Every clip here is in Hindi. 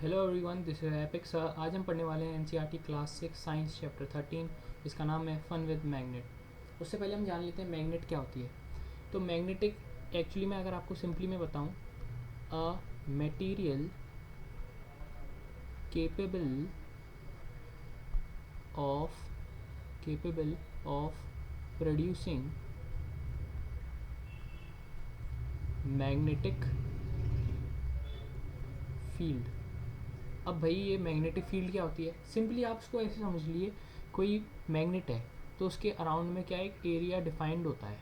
Hello everyone, this is epic sir. आज हम पढ़ने वाले हैं एनसीईआरटी क्लास 6 साइंस चैप्टर 13, जिसका नाम है फन विद मैग्नेट। उससे पहले हम जान लेते हैं मैग्नेट क्या होती है। तो मैग्नेटिक एक्चुअली मैं अगर आपको सिंपली मैं बताऊं, a material capable of capable of producing magnetic field। अब भाई ये मैग्नेटिक फील्ड क्या होती है? सिंपली आप उसको ऐसे समझ लिए, कोई मैग्नेट है तो उसके अराउंड में क्या एक एरिया डिफाइंड होता है,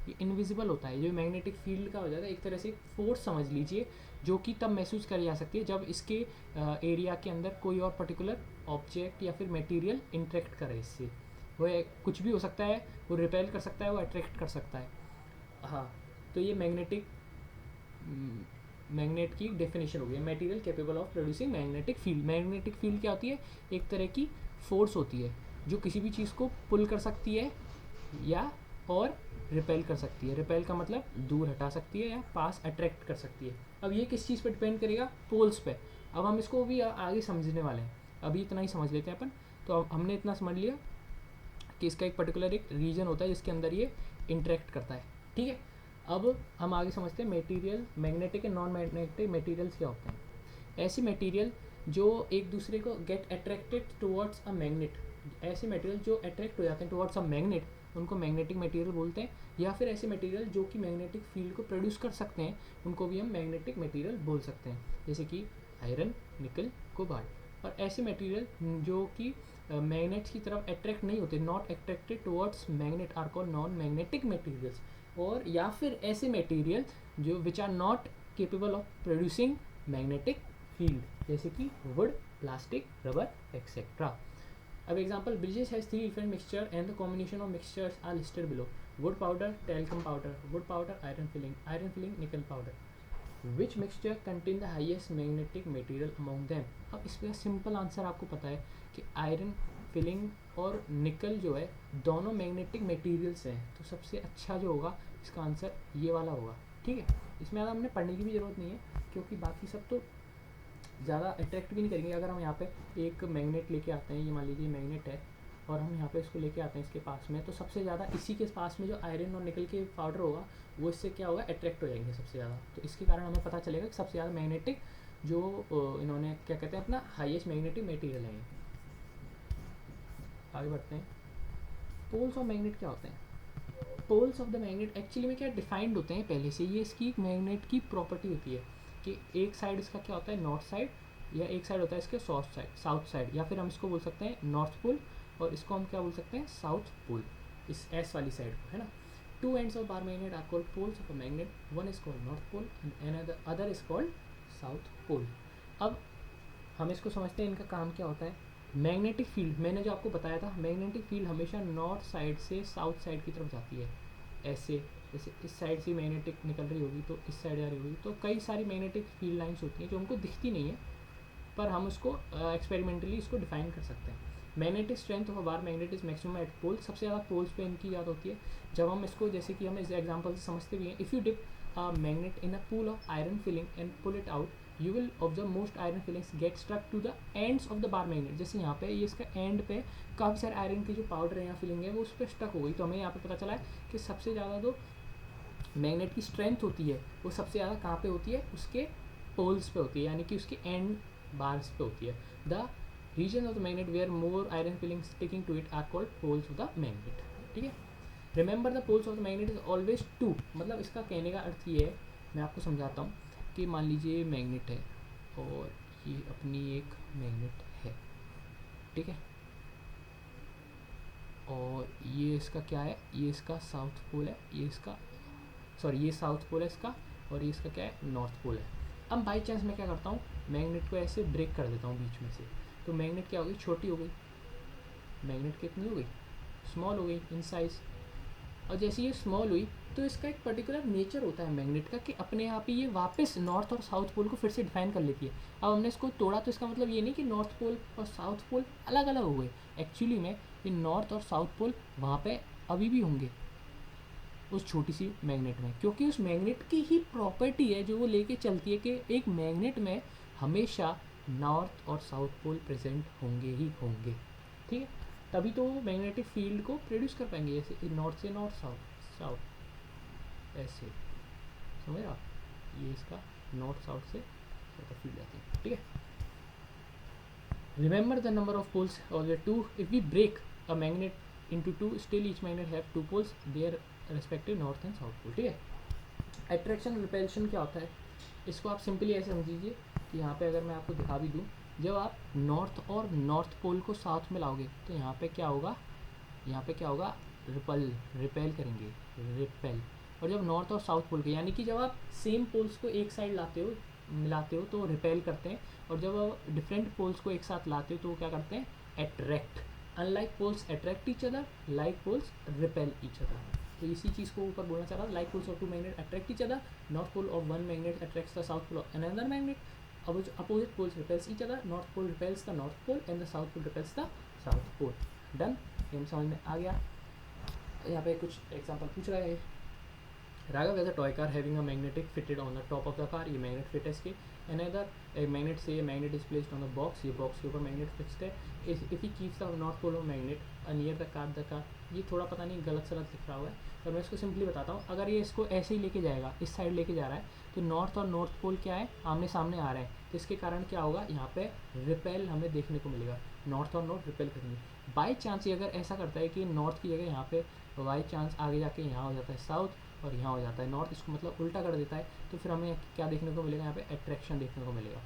ये इनविजिबल होता है। जो मैग्नेटिक फील्ड का हो जाता है एक तरह से फोर्स समझ लीजिए, जो कि तब महसूस करी जा सकती है जब इसके एरिया के अंदर कोई और पर्टिकुलर ऑब्जेक्ट या फिर मटेरियल इंटरेक्ट करे इससे। वो कुछ भी हो सकता है, वो रिपेल कर सकता है, वो अट्रैक्ट कर सकता है। हाँ, तो ये मैग्नेट की डेफिनेशन हो गई, material capable of producing magnetic field. Magnetic field क्या होती है? एक तरह की फोर्स होती है जो किसी भी चीज़ को पुल कर सकती है या और रिपेल कर सकती है। रिपेल का मतलब दूर हटा सकती है या पास अट्रैक्ट कर सकती है। अब ये किस चीज़ पे डिपेंड करेगा? पोल्स पे। अब हम इसको भी आगे समझने वाले हैं, अभी इतना ही समझ लेते हैं अपन। तो अब हमने इतना समझ लिया कि इसका एक पर्टिकुलर एक रीजन होता है जिसके अंदर ये इंटरेक्ट करता है। ठीक है, अब हम आगे समझते हैं material, magnetic and non magnetic materials क्या होते हैं। ऐसे मटेरियल जो एक दूसरे को get attracted towards a magnet, ऐसे मटेरियल जो अट्रैक्ट हो जाते हैं टुवर्ड्स अ मैग्नेट, उनको मैग्नेटिक मटेरियल बोलते हैं। या फिर ऐसे मटेरियल जो कि मैग्नेटिक फील्ड को प्रोड्यूस कर सकते हैं, उनको भी हम मैग्नेटिक मटेरियल बोल सकते हैं, जैसे कि आयरन, निकल, कोबाल्ट। और ऐसे मटेरियल जो कि मैग्नेट्स की तरफ अट्रैक्ट नहीं होते, not attracted towards magnet, are called non magnetic materials. और या फिर ऐसे मटेरियल जो which are not capable of producing magnetic field, जैसे कि वुड, प्लास्टिक, रबर एक्सेट्रा। अब example, bridges has 3 different mixture and the combination of mixtures are listed below: wood powder, talcum powder, wood powder, iron filling, nickel powder. Which mixture contain the highest magnetic material among them? अब इसका सिंपल आंसर आपको पता है कि आयरन फिलिंग और निकल जो है दोनों मैग्नेटिक मटेरियल्स हैं, तो सबसे अच्छा जो होगा इसका आंसर ये वाला होगा। ठीक है, इसमें ज़्यादा हमने पढ़ने की भी ज़रूरत नहीं है, क्योंकि बाकी सब तो ज़्यादा अट्रैक्ट भी नहीं करेंगे। अगर हम यहाँ पे एक मैग्नेट लेके आते हैं, ये मान लीजिए मैग्नेट है, और हम यहाँ पे इसको लेके आते हैं इसके पास में, तो सबसे ज़्यादा इसी के पास में जो आयरन और निकल के पाउडर होगा, वो इससे क्या होगा, अट्रैक्ट हो जाएंगे सबसे ज़्यादा। तो इसके कारण हमें पता चलेगा कि सबसे ज़्यादा मैग्नेटिक जो इन्होंने क्या कहते हैं अपना हाईएस्ट मैग्नेटिक मटेरियल है। आगे बढ़ते हैं। पोल्स ऑफ मैग्नेट क्या होते हैं? Poles of the magnet actually में क्या डिफाइंड होते हैं पहले से। ये इसकी मैग्नेट की प्रॉपर्टी होती है कि एक साइड इसका क्या होता है, नॉर्थ साइड, या एक साइड होता है इसके साउथ साइड, या फिर हम इसको बोल सकते हैं नॉर्थ पोल, और इसको हम क्या बोल सकते हैं, साउथ पोल, इस एस वाली साइड को, है ना। Two ends of bar magnet are called poles of a magnet, one is called north pole and other is called south pole. अब हम इसको समझते हैं, इनका काम क्या होता है। मैग्नेटिक फील्ड मैंने जो आपको बताया था, मैग्नेटिक फील्ड हमेशा नॉर्थ साइड से साउथ साइड की तरफ जाती है। ऐसे जैसे इस साइड से मैग्नेटिक निकल रही होगी तो इस साइड जा रही होगी, तो कई सारी मैग्नेटिक फील्ड लाइंस होती हैं जो हमको दिखती नहीं है, पर हम उसको एक्सपेरिमेंटली इसको डिफाइन कर सकते हैं। Magnetic strength of a bar magnet is maximum at pole, सबसे ज़्यादा पोल्स पे इनकी याद होती है। जब हम इसको, जैसे कि हम इस एग्जाम्पल से समझते भी हैं, if you dip a magnet in a pool of iron filing and pull it out, you will observe most iron filings get struck to the ends of the bar magnet. जैसे यहाँ पे ये इसका एंड पे काफ़ी सारे आयरन की जो पाउडर है या फिलिंग है वो उस पर स्टक हो गई, तो हमें यहाँ पे पता चला है कि सबसे ज़्यादा जो मैग्नेट की स्ट्रेंथ होती है वो सबसे ज़्यादा कहाँ पे होती है, उसके पोल्स पे होती है, यानी कि उसके एंड बार्स पे होती है। The region of the magnet where more iron filing sticking to it are called poles of the magnet. ठीक है, remember the poles of the magnet is always two. मतलब इसका कहने का अर्थ ये है, मैं आपको समझाता हूँ कि मान लीजिए मैग्नेट है और ये अपनी एक मैग्नेट है, ठीक है, और ये इसका क्या है, ये इसका साउथ पोल है, ये इसका सॉरी ये साउथ पोल है इसका, और ये इसका क्या है, नॉर्थ पोल है। अब बाई चांस मैं क्या करता हूँ, मैग्नेट को ऐसे ब्रेक कर देता हूँ बीच में से, तो मैग्नेट क्या हो गई, छोटी हो गई। मैग्नेट कितनी हो गई, स्मॉल हो गई इन साइज़। और जैसे ये स्मॉल हुई तो इसका एक पर्टिकुलर नेचर होता है मैग्नेट का कि अपने आप ही ये वापस नॉर्थ और साउथ पोल को फिर से डिफाइन कर लेती है। अब हमने इसको तोड़ा तो इसका मतलब ये नहीं कि नॉर्थ पोल और साउथ पोल अलग अलग हो गए। एक्चुअली में ये नॉर्थ और साउथ पोल वहाँ पे अभी भी होंगे उस छोटी सी मैग्नेट में, क्योंकि उस मैग्नेट की ही प्रॉपर्टी है जो वो लेके चलती है कि एक मैग्नेट में हमेशा नॉर्थ और साउथ पोल प्रेजेंट होंगे ही होंगे, ठीक है, तभी तो वो मैग्नेटिक फील्ड को प्रोड्यूस कर पाएंगे, जैसे नॉर्थ से नॉर्थ, साउथ साउथ, ऐसे समझ रहे हो आप, ये इसका नॉर्थ साउथ से फील्ड आती है, ठीक है। Remember the number of poles or the two. If we break a magnet into two, still each magnet have two poles, their respective north and south pole, ठीक है। अट्रैक्शन रिपल्शन क्या होता है, इसको आप सिंपली ऐसे समझिए कि यहाँ पे अगर मैं आपको दिखा भी दूँ, जब आप नॉर्थ और नॉर्थ पोल को साथ में लाओगे तो यहाँ पे क्या होगा, यहाँ पे क्या होगा, रिपेल करेंगे, रिपेल। और जब नॉर्थ और साउथ पोल के, यानी कि जब आप सेम पोल्स को एक साइड लाते हो, मिलाते हो तो रिपेल करते हैं, और जब आप डिफरेंट पोल्स को एक साथ लाते हो तो वो क्या करते हैं, attract. Unlike poles attract each other, like poles repel each other. तो इसी चीज़ को ऊपर बोलना चाह रहा, like poles of two magnet attract each other, north pole of one magnet attracts the south pole of another magnet, opposite poles repels each other, north pole repels the north pole and the south pole repels the south pole. Done, ये समझ में आ गया। यहाँ पे कुछ एग्जांपल पूछ रहा है, Raghav as a toy car having a magnetic fitted on the top of the car, ये मैग्नेट फिट है इसके। अनदर एक मैग्नेट से, magnet is placed on the box, ये बॉक्स के ऊपर मैग्नेट फिक्स्ड है। If he keeps the north pole of magnet near the car, ये थोड़ा पता नहीं गलत सलत लिख रहा हुआ है, और मैं इसको सिंपली बताता हूँ। अगर ये इसको ऐसे ही लेके जाएगा, इस साइड लेके जा रहा है, तो नॉर्थ और नॉर्थ पोल क्या है, आमने सामने आ रहे हैं, तो इसके कारण क्या होगा, यहाँ पे रिपेल हमें देखने को मिलेगा, नॉर्थ और नॉर्थ रिपेल करेंगे। बाई चांस ये अगर ऐसा करता है कि नॉर्थ की जगह यहाँ पे बाई चांस आगे जाके यहाँ हो जाता है साउथ और यहाँ हो जाता है नॉर्थ, इसको मतलब उल्टा कर देता है, तो फिर हमें क्या देखने को मिलेगा, यहाँ पे अट्रैक्शन देखने को मिलेगा,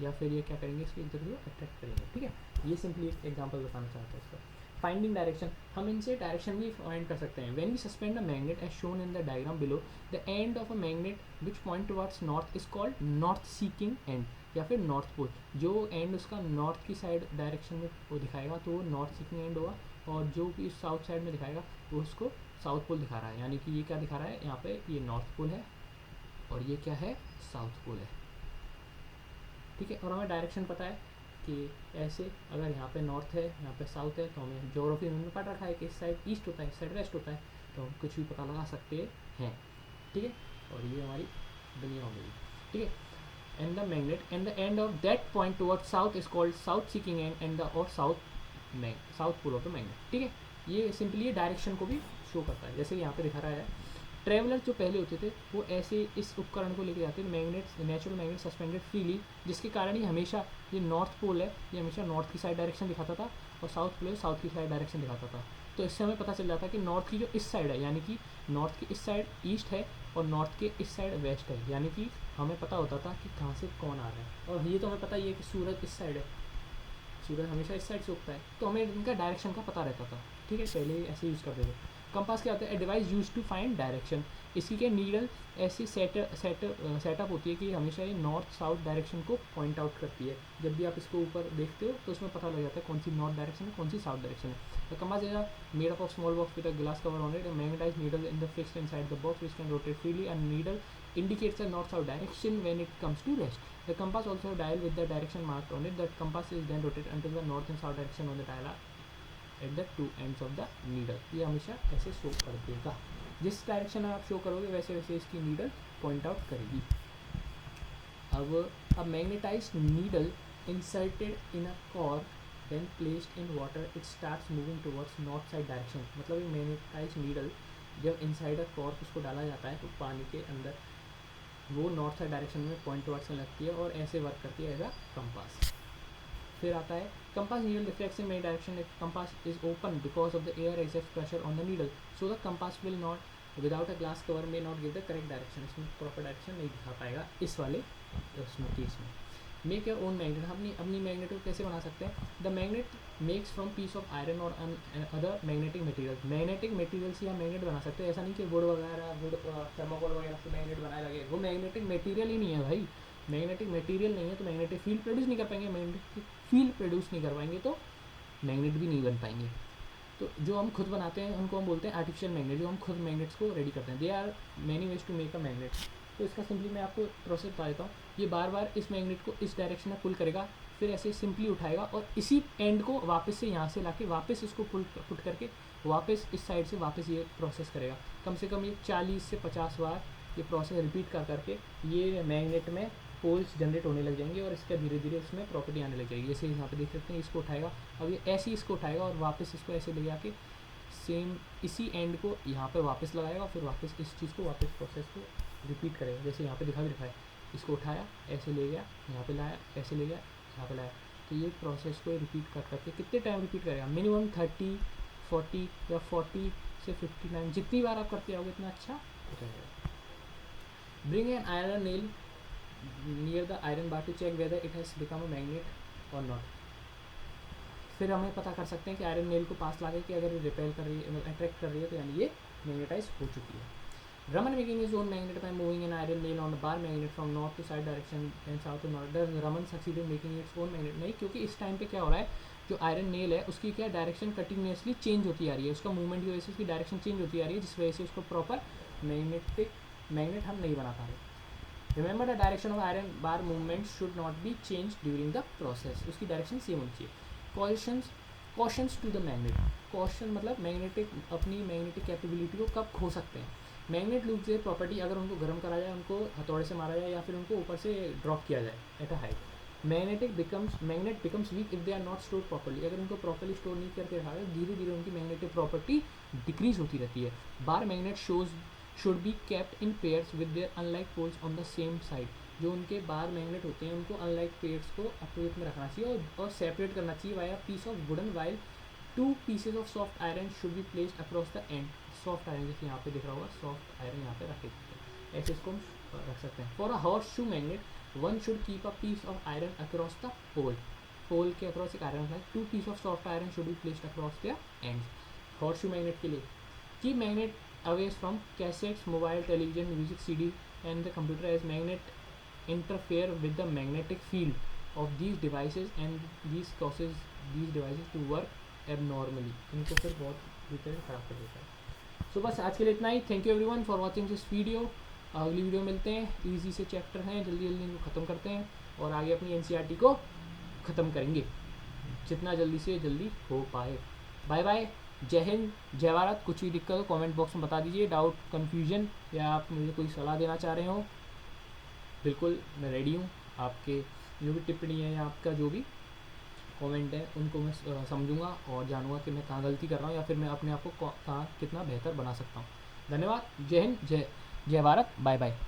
या फिर ये क्या करेंगे, इसको इधर भी अट्रैक्ट करेंगे, ठीक है। ये सिंपली एक एग्जांपल बताना चाहता हूँ इसका। फाइंडिंग डायरेक्शन, हम इनसे डायरेक्शन भी फाइंड कर सकते हैं। When we suspend a magnet as shown in the diagram below, the end of a magnet which point towards north is called north seeking end, या फिर नॉर्थ पोल। जो एंड उसका नॉर्थ की साइड डायरेक्शन में वो दिखाएगा तो वो नॉर्थ सीकिंग एंड होगा, और जो भी साउथ साइड में दिखाएगा वो उसको साउथ पोल दिखा रहा है। यानी कि ये क्या दिखा रहा है, यहाँ पे ये नॉर्थ पोल है और ये क्या है, साउथ पोल है, ठीक है। और हमें डायरेक्शन पता है कि ऐसे अगर यहाँ पे नॉर्थ है, यहाँ पे साउथ है, तो हमें ज्योग्राफी में पढ़ रखा है कि इस साइड ईस्ट होता है, इस साइड वेस्ट होता है, तो हम कुछ भी पता लगा सकते हैं, ठीक है। और ये हमारी दुनिया हो गई, ठीक है। End the magnet end the end of that point toward south is called south seeking end the और south pole of the magnet, ठीक है। ये सिंपली ये डायरेक्शन को भी शो करता है, जैसे यहाँ पे दिखा रहा है। ट्रेवलर जो पहले होते थे वो ऐसे इस उपकरण को लेके जाते थे, magnet, natural magnet suspended freely, जिसके कारण ही हमेशा ये नॉर्थ पोल है, ये हमेशा नॉर्थ की साइड डायरेक्शन दिखाता था, और साउथ पोल साउथ की साइड डायरेक्शन दिखाता था। तो इससे हमें पता चल जाता है कि नॉर्थ की जो इस साइड है, यानी कि नॉर्थ की इस साइड ईस्ट है और नॉर्थ के इस साइड वेस्ट है, यानी कि हमें पता होता था कि कहाँ से कौन आ रहा है। और ये तो हमें पता ही है कि सूरज इस साइड है, सूरज हमेशा इस साइड से उगता है, तो हमें इनका डायरेक्शन का पता रहता था, ठीक है। पहले ऐसे यूज़ करते थे। कंपास क्या होता है, a device use to find direction. इसकी क्या नीडल ऐसी सेटअप होती है कि हमेशा ये नॉर्थ साउथ डायरेक्शन को पॉइंट आउट करती है। जब भी आप इसको ऊपर देखते हो तो उसमें पता लग जाता है कौन सी नॉर्थ डायरेक्शन है, कौन सी साउथ डायरेक्शन है। The compass is made up of small box with a glass cover on it, a magnetized needle in the fixed inside the box which can rotate freely, and needle indicates the north south direction when it comes to rest. The compass also have dial with the direction marked on it. That compass is then rotated until the north and south direction on the dial are at the two ends of the needle. ये हमेशा ऐसे शो कर देगा, जिस डायरेक्शन में आप शो करोगे वैसे वैसे इसकी नीडल पॉइंट आउट करेगी। अब magnetised needle inserted in a cork then placed in water, it starts moving towards north side direction. मतलब ये मैग्नेटाइज्ड नीडल जब इनसाइड अ कॉर्क उसको डाला जाता है तो पानी के अंदर वो नॉर्थ साइड डायरेक्शन में पॉइंट टुवर्ड्स लगती है और ऐसे वर्क करती है एज अ कंपास। फिर आता है compass needle reflects in many direction. If compass is open because of the air exerts pressure on the needle, so the compass will not without a glass cover may not give the correct direction. इसमें proper direction नहीं दिखा पाएगा इस वाले उसमें केस में। मेक योर ओन मैग्नेट, हम अपनी मैग्नेट को कैसे बना सकते हैं। The magnet makes from piece of iron और other magnetic material. Magnetic material से हम मैग्नेट बना सकते हैं, ऐसा नहीं कि वुड वगैरह, वुड थर्मोकोल वगैरह से मैग्नेट बनाए लगे, वो मैग्नेटिक मटेरियल ही नहीं है भाई। मैग्नेटिक मटेरियल नहीं है तो मैग्नेटिक फील्ड प्रोड्यूस नहीं कर पाएंगे, मैग्नेटिक फील्ड प्रोड्यूस नहीं कर पाएंगे तो मैग्नेट भी नहीं बन पाएंगे। तो जो हम खुद बनाते हैं उनको हम बोलते हैं आर्टिफिशियल मैग्नेट, जो हम खुद मैग्नेट्स को रेडी करते हैं। They are many ways to make a magnet. तो इसका सिंपली मैं आपको प्रोसेस बता देता हूँ। ये बार बार इस मैग्नेट को इस डायरेक्शन में पुल करेगा, फिर ऐसे सिंपली उठाएगा और इसी एंड को वापस से यहाँ से लाके वापस इसको पुट करके वापस इस साइड से वापस ये प्रोसेस करेगा। कम से कम ये 40 से 50 बार ये प्रोसेस रिपीट कर करके ये मैग्नेट में पोल्स जनरेट होने लग जाएंगे और इसका धीरे धीरे इसमें प्रॉपर्टी आने लग जाएगी। जैसे यहाँ पे देख सकते हैं, इसको उठाएगा, अब ये ऐसे ही इसको उठाएगा और वापस इसको ऐसे ले जाके सेम इसी एंड को यहाँ पे वापस लगाएगा, फिर वापस इस चीज़ को वापस प्रोसेस को रिपीट करेगा। जैसे यहाँ पे दिखा भी रखा है, इसको उठाया, ऐसे ले गया, यहाँ पे लाया, ऐसे ले गया, यहाँ पे लाया। तो ये प्रोसेस को रिपीट कर करके कितने टाइम रिपीट करेगा, मिनिमम 30, 40 या 40 से 50 टाइम, जितनी बार आप करते जाओगे इतना अच्छा रहेगा। Bring an iron nail near the iron bar to check whether it has become a magnet और नॉट। फिर हमें पता कर सकते हैं कि आयरन नेल को पास ला के अगर ये रिपेल कर रही है, अट्रैक्ट कर रही है, तो यानी ये मैग्नेटाइज हो चुकी है। Raman making his own magnet by moving an iron nail on the bar magnet from north to south direction and south to north. Does Raman succeed in making its own magnet? नहीं, क्योंकि इस टाइम पे क्या हो रहा है, जो आयरन नेल है उसकी क्या डायरेक्शन कंटिन्यूसली चेंज होती आ रही है, उसका मूवमेंट की वजह से उसकी डायरेक्शन चेंज होती आ रही है, जिस वजह से उसको प्रॉपर मैग्नेट हम नहीं बना पा रहे। Remember the direction of iron bar movement should not be change during the process, उसकी डायरेक्शन सेम होनी चाहिए। Cautions to the magnet, caution मतलब मैग्नेटिक, अपनी मैग्नेटिक कैपेबिलिटी को कब खो सकते हैं। मैग्नेट लूज से प्रॉपर्टी, अगर उनको गर्म करा जाए, उनको हथौड़े से मारा जाए या फिर उनको ऊपर से ड्रॉप किया जाए at a height, magnet becomes weak if they are not store properly. अगर उनको प्रॉपर्ली स्टोर नहीं करके रखा है, धीरे धीरे उनकी मैग्नेटिक प्रॉपर्टी डिक्रीज होती रहती है। Bar magnet should be kept in pairs with their unlike poles on the same side. जो उनके बार मैग्नेट होते हैं उनको अनलाइक पेयर्स को अपोजिट में रखना चाहिए और सेपरेट करना चाहिए via piece of wooden, while 2 pieces of soft iron should be placed across the end. Soft iron जैसे यहाँ पे दिख रहा होगा, सॉफ्ट आयरन यहाँ पे रखे थे, ऐसे इसको हम रख सकते हैं। For a horse shoe magnet one should keep a piece of iron across the pole, pole के अक्रॉस एक आयरन है। 2 pieces of soft iron should be placed across the end. Horse shoe magnet के लिए keep magnet away from cassettes, mobile, television, music, CD and the computer as magnet interfere with the magnetic field of these devices and these causes these devices to work abnormally. इनको फिर बहुत रिपेयर खराब कर देता है। सो बस आज के लिए इतना ही। Thank you everyone for watching this video. अगली वीडियो मिलते हैं, इजी से चैप्टर हैं, जल्दी जल्दी इनको ख़त्म करते हैं और आगे अपनी NCERT को ख़त्म करेंगे जितना जल्दी से जल्दी हो पाए। बाय बाय, जय हिंद, जय भारत। कुछ भी दिक्कत हो कमेंट बॉक्स में बता दीजिए, डाउट, कन्फ्यूजन या आप मुझे कोई सलाह देना चाह रहे हो, बिल्कुल मैं रेडी हूँ। आपके जो भी टिप्पणी है या आपका जो भी कमेंट है उनको मैं समझूंगा और जानूंगा कि मैं कहाँ गलती कर रहा हूँ या फिर मैं अपने आप को कहाँ कितना बेहतर बना सकता हूँ। धन्यवाद, जय हिंद, जय भारत, बाय बाय।